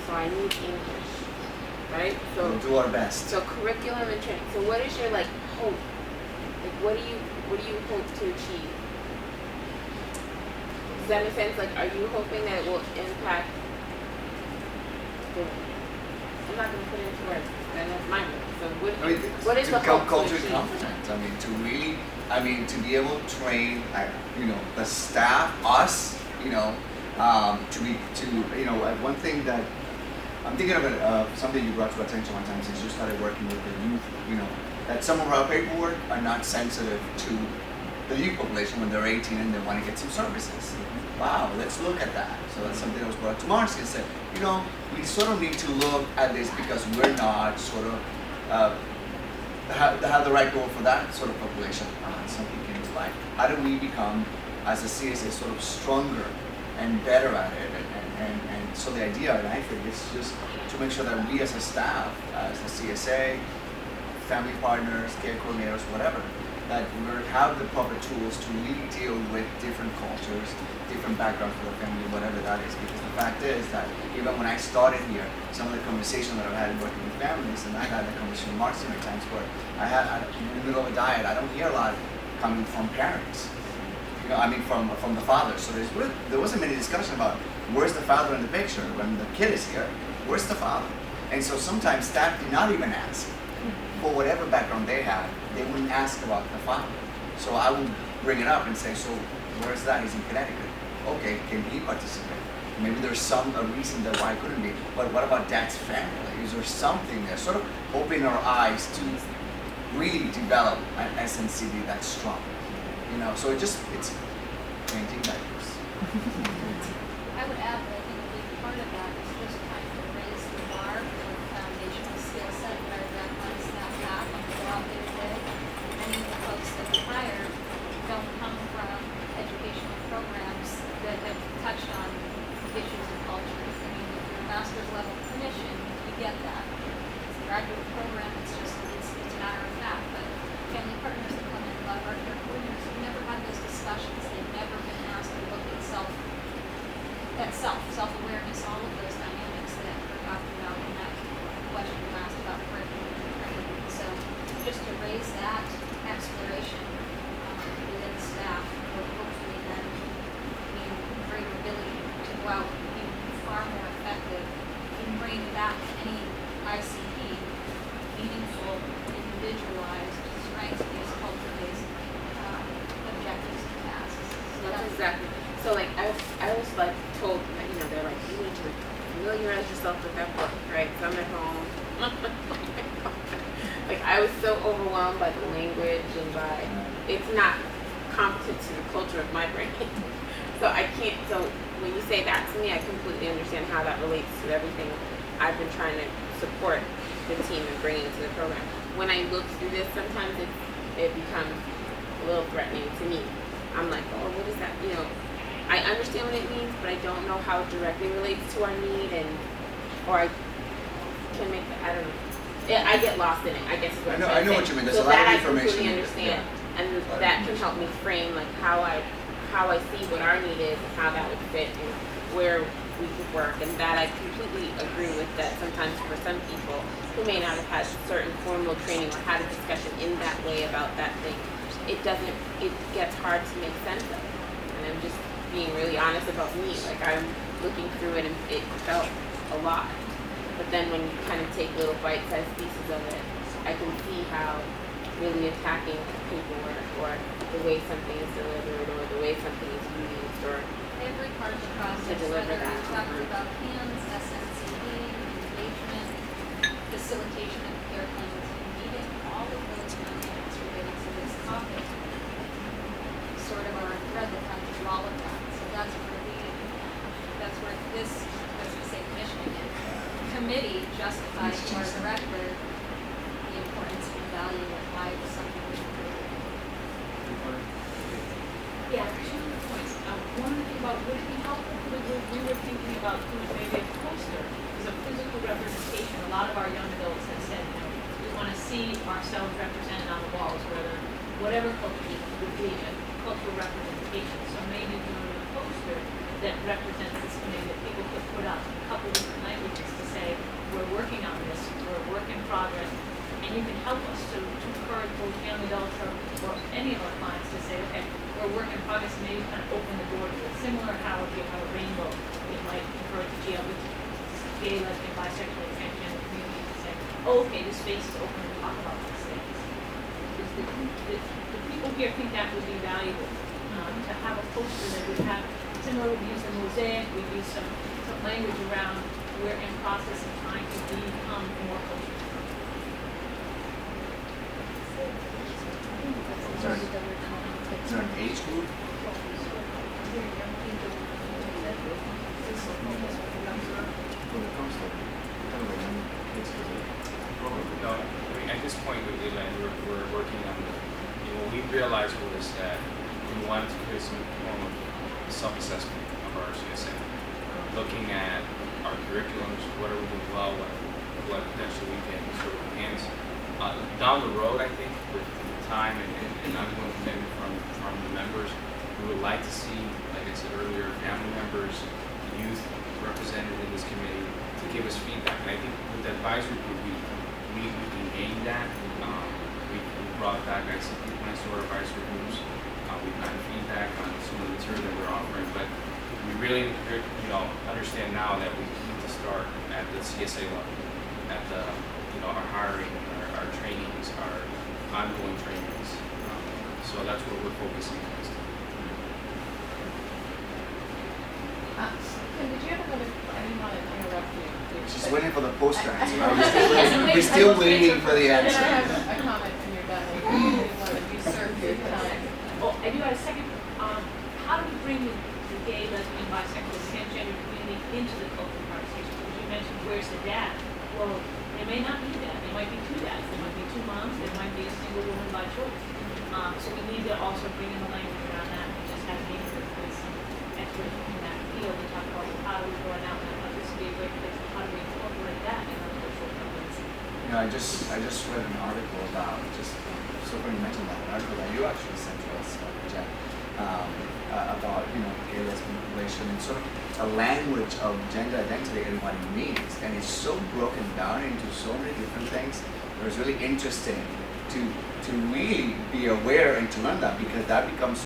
so I need English, right? So we'll do our best. So curriculum and training. So what is your like hope? Like what do you hope to achieve? Does that make sense? Like, are you hoping that it will impact the? I'm not going to put it into words. That's my word. So what is the hope culture to achieve? competent? I mean, to really, to be able to train, the staff, us, one thing that I'm thinking of something you brought to attention one time since you started working with the youth, that some of our paperwork are not sensitive to the youth population when they're 18 and they want to get some services. Wow, let's look at that. So that's something that was brought to Marcy and said, we sort of need to look at this because we're not sort of have the right goal for that sort of population. Something came to light. How do we become, as a CSA, sort of stronger and better at it? And so the idea, and I think, is just to make sure that we as a staff, as a CSA, family partners, care coordinators, whatever, that we have the proper tools to really deal with different cultures, different backgrounds for the family, whatever that is. Because the fact is that even when I started here, some of the conversation that I've had working with families, and I've had the conversation with Marcy many times where in the middle of a diet, I don't hear a lot coming from parents. From the father. So there wasn't many discussion about where's the father in the picture when the kid is here. Where's the father? And so sometimes staff did not even ask. For whatever background they had, they wouldn't ask about the father. So I would bring it up and say, so where's that? He's in Connecticut. Okay, can he participate? Maybe there's a reason that why couldn't be. But what about dad's family? Is there something there? Sort of open our eyes to really develop an SNCD that's strong. So it's changing diapers. I would add that I think a big part of that is just trying to raise the bar for the foundational skill set that our grandparents now have and go out there today. Many of the folks that we hire don't come from educational programs that have touched on issues of culture. If you're a master's level clinician, you get that. It's a graduate program, it's a matter of fact. But family partners that come in, a lot of our care coordinators have never had those discussions. They've never been asked to look at self-awareness, all of those dynamics that we're talking about in that question you asked about curriculum and training. So just to raise that exploration within staff will hopefully then mean greater ability to go out and be far more effective in bringing back any ICP, meaningful, individualized, strengths-based, culture-based objectives and tasks. So that's exactly. So like I was like told, they're like, you need to familiarize yourself with that book, right? So I'm at home. Like I was so overwhelmed by the language and by it's not competent to the culture of my brain. So I can't. So when you say that to me, I completely understand how that relates to everything I've been trying to support the team and bringing to the program. When I look through this, sometimes it becomes a little threatening to me. I'm like, oh, what is that? I understand what it means, but I don't know how it directly relates to our need, or I can make. I don't know. I get lost in it. I guess is what I know what you mean. There's so a lot that of information. I completely understand, and that can help me frame like how I see what our need is and how that would fit and where we could work, and that I completely agree with. That sometimes for some people who may not have had certain formal training or had a discussion in that way about that thing, it gets hard to make sense of. And I'm just being really honest about me. Like I'm looking through it and it felt a lot. But then when you kind of take little bite-sized pieces of it, I can see how really attacking paperwork or the way something is delivered or the way something is used or every part of the process, deliver whether that. we're talking about hands, SNCD, engagement, facilitation of care plans, meeting, all of those dynamics related to this topic sort of are a thread that comes through all of that. So that's where this, as we say, commissioning committee justifies to our director the importance and value of why something was created. Yeah, two points. One thing about would it be helpful if we were thinking about maybe a poster as a physical representation. A lot of our young adults have said, we want to see ourselves represented on the walls, whatever culture would be a cultural representation. So maybe doing a poster that represents this community that people could put up in a couple different languages. and you can help us to encourage both young adults or any of our clients to say, okay, we're a work in progress, maybe kind of open the door to it. Similar how if you have a rainbow, it might encourage the gay, lesbian, bisexual, transgender community to say, oh, okay, this space is open to talk about these things. The people here think that would be valuable, to have a poster that would have, similar, we've used the mosaic, we've used some language around we're in process of trying to become more cultural. Is there an age group? No, I mean, at this point, we're working on, what we realized was that we wanted to create some form of self-assessment of our CSA, looking at our curriculums, what are we doing well, what potentially we can sort of enhance. Down the road, I think, with time and ongoing commitment from the members, we would like to see, like I said earlier, family members, youth represented in this committee to give us feedback. And I think with the advisory group, we can gain that. We brought back, I see people in our advisory groups. We've gotten feedback on some of the material that we're offering, but we really, understand now that we need to start at the CSA level, at the, our hiring, our trainings, our ongoing trainings. So that's what we're focusing on. Kim, did you have another, I didn't want to interrupt you. She's waiting for the poster answer. We're still waiting for the And then I answer. have a comment when you're done. I didn't want to usurp your time. Oh, I do have a second, how do we bring the gay, lesbian, bisexual, transgender community into the cultural conversation? Because you mentioned, where's the dad? Well, there may not be that. There might be two dads. There might be two moms. There might be a single woman by choice. So we need to also bring in the language around that. We just had a meeting with some experts in that field to talk about how do we go out, and I thought this would be a great place. How do we incorporate that in our cultural competency? I just read an article about, so when you mentioned that, an article that you actually sent to us, Jen, about, gay, lesbian population and sort of a language of gender identity and what it means. And it's so broken down into so many different things. It was really interesting to really be aware and to learn that, because that becomes